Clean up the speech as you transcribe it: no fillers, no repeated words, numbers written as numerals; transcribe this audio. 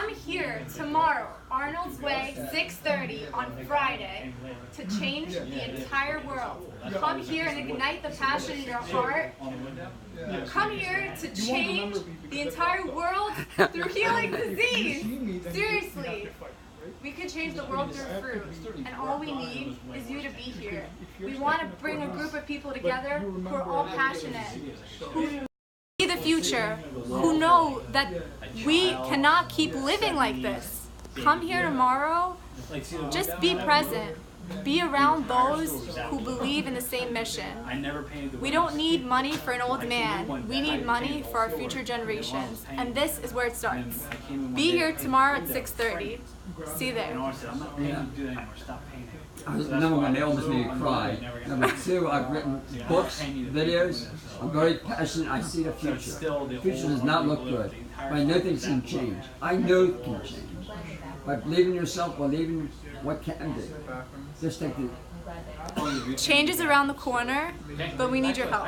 Come here tomorrow, Arnold's Way, 6:30 on Friday, to change the entire world. Come here and ignite the passion in your heart. Come here to change the entire world through healing disease. Seriously. We can change the world through fruit, and all we need is you to be here. We want to bring a group of people together who are all passionate, who see the future, who know that we cannot keep living like this. Come here tomorrow, just be present. Be around those who believe in the same mission. We don't need money for an old man. We need money for our future generations. And this is where it starts. Be here tomorrow at 6:30. See you there. Number one, they almost made me cry. Number two, I've written books, videos. I'm very passionate. I see the future. The future does not look good. But I know things can change. I know it can change. By believing in yourself, believing what can be. Just take the change is around the corner, but we need your help.